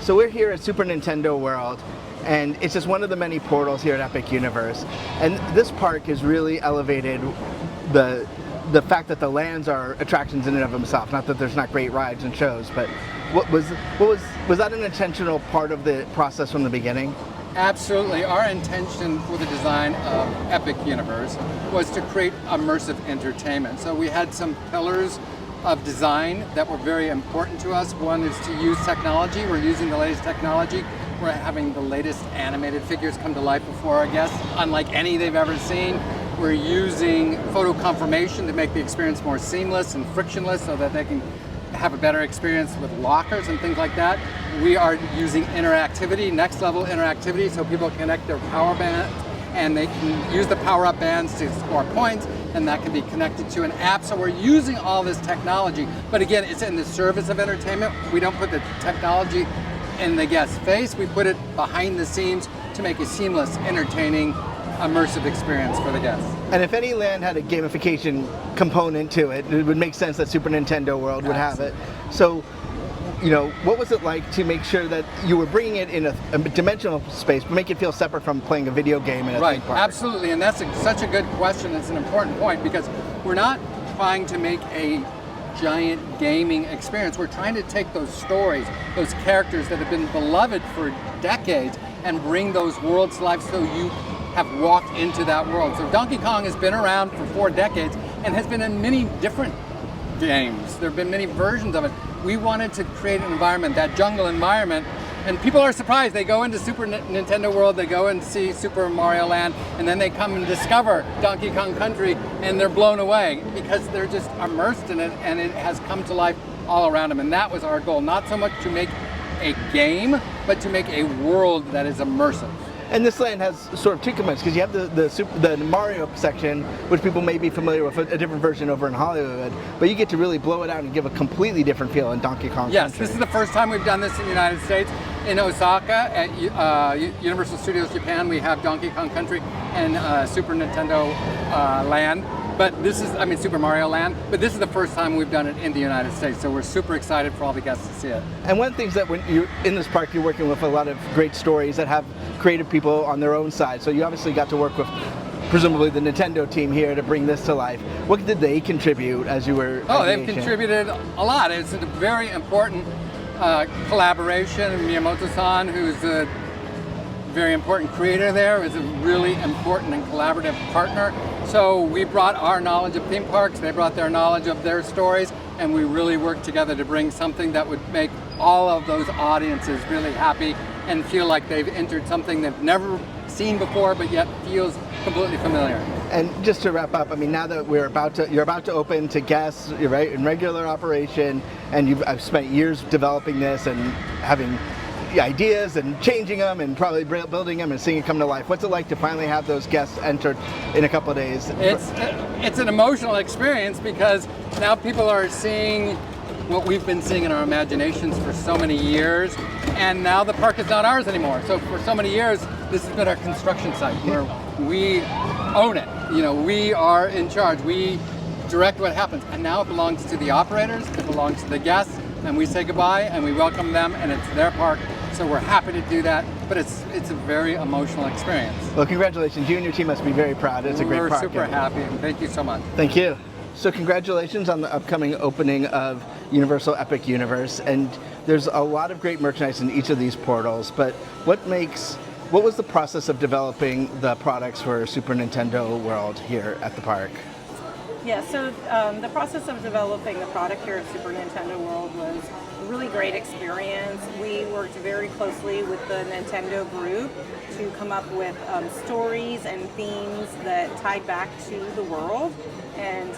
So we're here at Super Nintendo World, and it's just one of the many portals here at Epic Universe. And this park has really elevated the fact that the lands are attractions in and of themselves. Not that there's not great rides and shows, but was that an intentional part of the process from the beginning? Absolutely. Our intention for the design of Epic Universe was to create immersive entertainment. So we had some pillars of design that were very important to us. One is to use technology. We're using the latest technology. We're having the latest animated figures come to life before our guests, unlike any they've ever seen. We're using photo confirmation to make the experience more seamless and frictionless so that they can have a better experience with lockers and things like that. We are using interactivity, next level interactivity, so people connect their power bands and they can use the power-up bands to score points, and that can be connected to an app. So we're using all this technology, but again, it's in the service of entertainment. We don't put the technology in the guest's face, we put it behind the scenes to make a seamless, entertaining, immersive experience for the guests. And if any land had a gamification component to it, it would make sense that Super Nintendo World would have it. So, you know, what was it like to make sure that you were bringing it in a dimensional space, but make it feel separate from playing a video game in a theme park? Absolutely, and that's such a good question. It's an important point because we're not trying to make a giant gaming experience. We're trying to take those stories, those characters that have been beloved for decades, and bring those worlds to life so you have walked into that world. So Donkey Kong has been around for 4 decades and has been in many different games. There have been many versions of it. We wanted to create an environment, that jungle environment, and people are surprised. They go into Super Nintendo World, they go and see Super Mario Land, and then they come and discover Donkey Kong Country, and they're blown away because they're just immersed in it, and it has come to life all around them. And that was our goal, not so much to make a game, but to make a world that is immersive. And this land has sort of 2 components, because you have the Mario section, which people may be familiar with, a different version over in Hollywood, but you get to really blow it out and give a completely different feel in Donkey Kong Yes, Country. This is the first time we've done this in the United States. In Osaka at Universal Studios Japan, we have Donkey Kong Country and Super Nintendo Land. But this is, Super Mario Land, but this is the first time we've done it in the United States, so we're super excited for all the guests to see it. And one of the things that when you're in this park, you're working with a lot of great stories that have creative people on their own side, so you obviously got to work with presumably the Nintendo team here to bring this to life. What did they contribute as you were they've contributed a lot. It's a very important collaboration. Miyamoto-san, who's a very important creator there, is a really important and collaborative partner. So we brought our knowledge of theme parks, they brought their knowledge of their stories, and we really worked together to bring something that would make all of those audiences really happy and feel like they've entered something they've never seen before, but yet feels completely familiar. And just to wrap up, now that you're about to open to guests, you're right, in regular operation, and I've spent years developing this and having ideas and changing them and probably building them and seeing it come to life. What's it like to finally have those guests entered in a couple of days? It's an emotional experience because now people are seeing what we've been seeing in our imaginations for so many years, and now the park is not ours anymore. So for so many years, this has been our construction site where we own it. We are in charge. We direct what happens, and now it belongs to the operators, it belongs to the guests, and we say goodbye and we welcome them, and it's their park. So we're happy to do that, but it's a very emotional experience. Well, congratulations. You and your team must be very proud. It's a great park. We're super happy, and thank you so much. Thank you. So congratulations on the upcoming opening of Universal Epic Universe. And there's a lot of great merchandise in each of these portals, but what was the process of developing the products for Super Nintendo World here at the park? Yeah, so the process of developing the product here at Super Nintendo World was a really great experience. We worked very closely with the Nintendo group to come up with stories and themes that tied back to the world, and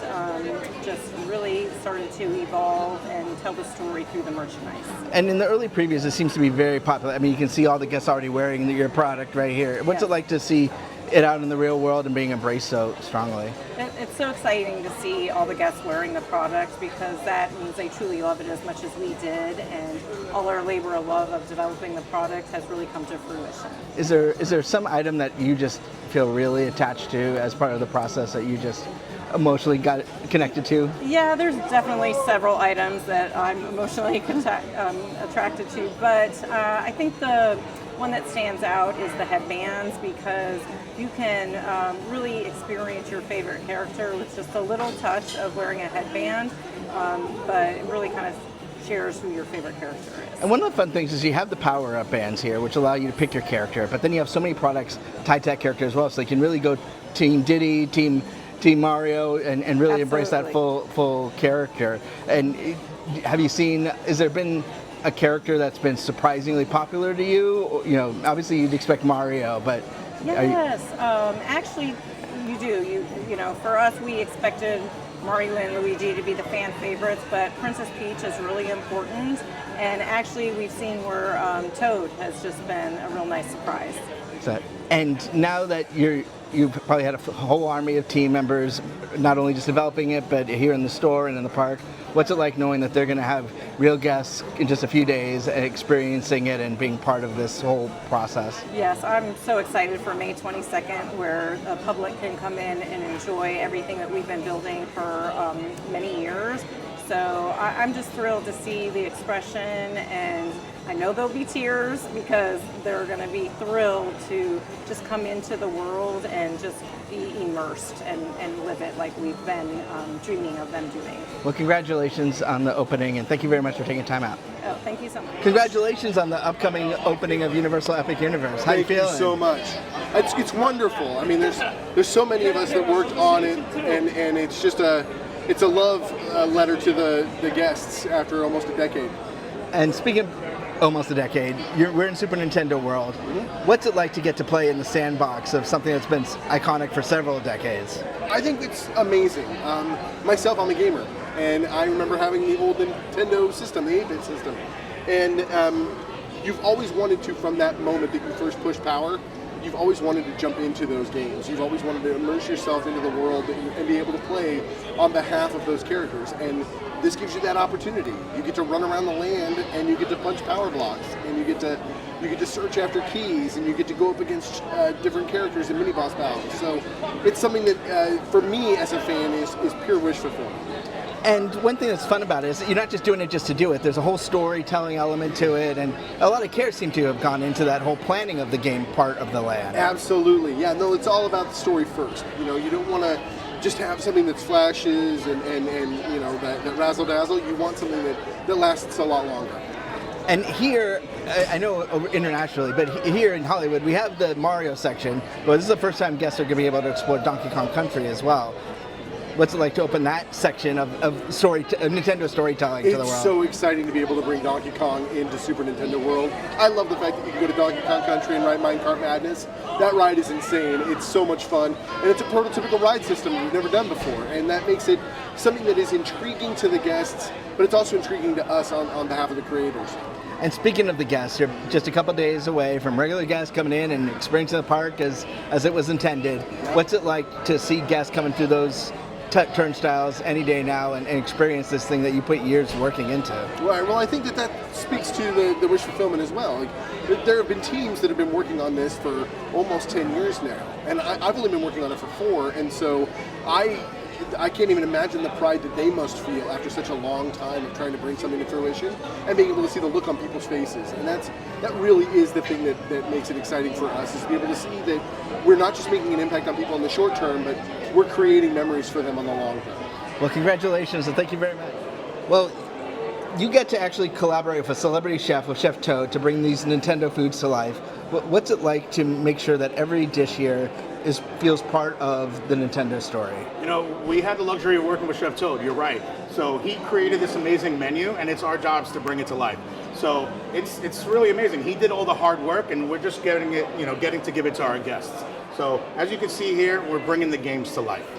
just really started to evolve and tell the story through the merchandise. And in the early previews, it seems to be very popular. You can see all the guests already wearing your product right here. What's it like to see it out in the real world and being embraced so strongly? It's so exciting to see all the guests wearing the product, because that means they truly love it as much as we did, and all our labor of love of developing the product has really come to fruition. Is there some item that you just feel really attached to as part of the process that you just emotionally got connected to? Yeah, there's definitely several items that I'm emotionally attracted to, but I think the one that stands out is the headbands, because you can really experience your favorite character with just a little touch of wearing a headband, but it really kind of shares who your favorite character is. And one of the fun things is you have the power-up bands here, which allow you to pick your character, but then you have so many products tied to that character as well, so you can really go Team Diddy, Team Mario, and really embrace that full character. And have you seen, has there been a character that's been surprisingly popular to you? You know, obviously you'd expect Mario, but... Yes, actually you do. You know, for us, we expected Mario and Luigi to be the fan favorites, but Princess Peach is really important, and actually we've seen where Toad has just been a real nice surprise. And now that you've probably had a whole army of team members, not only just developing it, but here in the store and in the park, what's it like knowing that they're going to have real guests in just a few days and experiencing it and being part of this whole process? Yes, I'm so excited for May 22nd, where the public can come in and enjoy everything that we've been building for many years. So I'm just thrilled to see the expression, and I know there'll be tears because they're going to be thrilled to just come into the world and just be immersed and live it like we've been dreaming of them doing. Well, congratulations on the opening, and thank you very much for taking time out. Oh, thank you so much. Congratulations on the upcoming opening of Universal Epic Universe. How you feeling? Thank you so much. It's wonderful. I mean, there's so many of us that worked on it, and it's just a love letter to the guests after almost a decade. And speaking of almost a decade, we're in Super Nintendo World. Mm-hmm. What's it like to get to play in the sandbox of something that's been iconic for several decades? I think it's amazing. Myself, I'm a gamer, and I remember having the old Nintendo system, the 8-bit system. And you've always wanted to, from that moment that you first pushed power, you've always wanted to jump into those games. You've always wanted to immerse yourself into the world and be able to play on behalf of those characters. And this gives you that opportunity. You get to run around the land, and you get to punch power blocks, and you get to search after keys, and you get to go up against different characters in mini boss battles. So it's something that, for me as a fan, is pure wish fulfillment. And one thing that's fun about it is that you're not just doing it just to do it. There's a whole storytelling element to it, and a lot of care seems to have gone into that whole planning of the game part of the land. Absolutely, yeah. No, it's all about the story first. You know, you don't want to just have something that flashes and you know, that razzle dazzle. You want something that lasts a lot longer. And here, I know internationally, but here in Hollywood, we have the Mario section, but this is the first time guests are going to be able to explore Donkey Kong Country as well. What's it like to open that section of Nintendo storytelling to the world? It's so exciting to be able to bring Donkey Kong into Super Nintendo World. I love the fact that you can go to Donkey Kong Country and ride Minecart Madness. That ride is insane. It's so much fun. And it's a prototypical ride system we've never done before. And that makes it something that is intriguing to the guests, but it's also intriguing to us on behalf of the creators. And speaking of the guests, you're just a couple days away from regular guests coming in and experiencing the park as it was intended. What's it like to see guests coming through those turnstiles any day now and experience this thing that you put years working into? Right. Well, I think that speaks to the wish fulfillment as well. Like, there have been teams that have been working on this for almost 10 years now, and I've only been working on it for 4, and so I can't even imagine the pride that they must feel after such a long time of trying to bring something to fruition and being able to see the look on people's faces. And that really is the thing that makes it exciting for us, is to be able to see that we're not just making an impact on people in the short term, but we're creating memories for them on the long term. Well, congratulations, and thank you very much. Well, you get to actually collaborate with a celebrity chef, with Chef Toad, to bring these Nintendo foods to life. What's it like to make sure that every dish here feels part of the Nintendo story? You know, we had the luxury of working with Chef Toad, you're right. So he created this amazing menu, and it's our jobs to bring it to life. So it's really amazing. He did all the hard work, and we're just getting to give it to our guests. So as you can see here, we're bringing the games to life.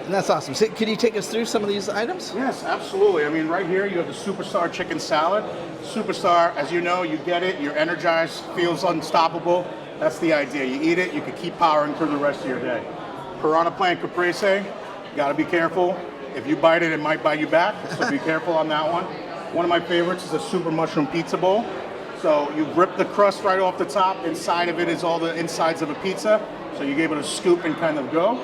And that's awesome. So, could you take us through some of these items? Yes, absolutely. I mean, right here you have the Superstar Chicken Salad. Superstar, as you know, you get it, you're energized, feels unstoppable. That's the idea. You eat it, you can keep powering through the rest of your day. Piranha Plant Caprese, gotta be careful. If you bite it, it might bite you back, so be careful on that one. One of my favorites is a Super Mushroom Pizza Bowl. So you rip the crust right off the top. Inside of it is all the insides of a pizza. So you're able to scoop and kind of go.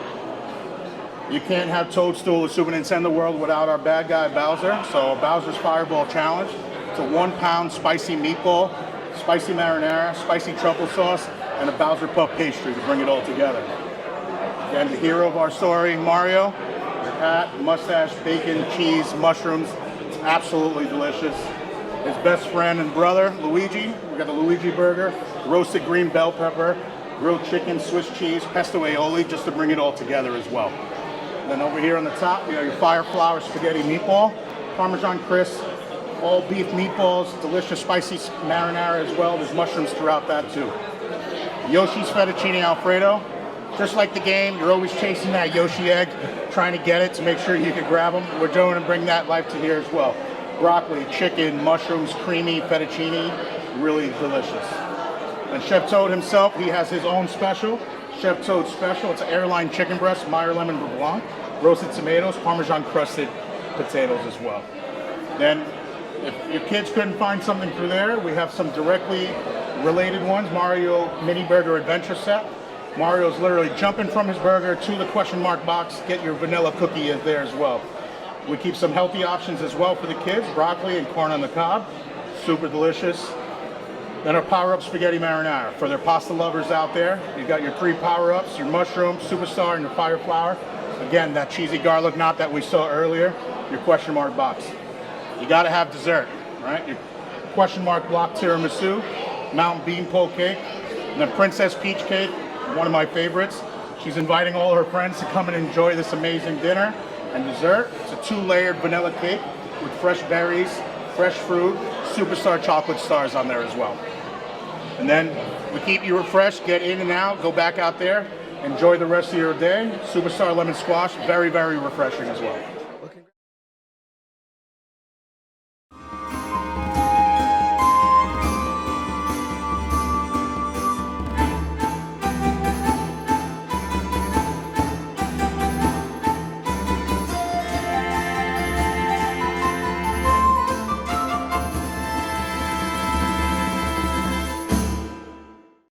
You can't have Toadstool or Super Nintendo World without our bad guy Bowser. So Bowser's Fireball Challenge. It's a 1 pound spicy meatball, spicy marinara, spicy truffle sauce, and a Bowser Puff pastry to bring it all together. Again, the hero of our story, Mario. Your hat, mustache, bacon, cheese, mushrooms. It's absolutely delicious. His best friend and brother, Luigi. We got the Luigi burger, roasted green bell pepper, grilled chicken, Swiss cheese, pesto aioli, just to bring it all together as well. Then over here on the top, you got your fire flour spaghetti meatball, Parmesan crisp, all beef meatballs, delicious spicy marinara as well. There's mushrooms throughout that too. Yoshi's fettuccine alfredo. Just like the game, you're always chasing that Yoshi egg, trying to get it to make sure you can grab them. We're doing and bring that life to here as well. Broccoli, chicken, mushrooms, creamy fettuccine, really delicious. And Chef Toad himself, he has his own special, Chef Toad Special. It's an airline chicken breast, Meyer lemon blanc, roasted tomatoes, Parmesan crusted potatoes as well. Then, if your kids couldn't find something through there, we have some directly related ones. Mario Mini Burger Adventure Set. Mario's literally jumping from his burger to the question mark box. Get your vanilla cookie in there as well. We keep some healthy options as well for the kids. Broccoli and corn on the cob. Super delicious. Then our power-up spaghetti marinara. For their pasta lovers out there, you got your 3 power-ups, your mushroom, superstar, and your fire flour. Again, that cheesy garlic knot that we saw earlier, your question mark box. You gotta have dessert, right? Your question mark block tiramisu, mountain beanpole cake, and then Princess Peach cake, one of my favorites. She's inviting all her friends to come and enjoy this amazing dinner and dessert. It's a 2-layered vanilla cake with fresh berries, fresh fruit, superstar chocolate stars on there as well. And then we keep you refreshed, get in and out, go back out there, enjoy the rest of your day. Superstar lemon squash, very, very refreshing as well.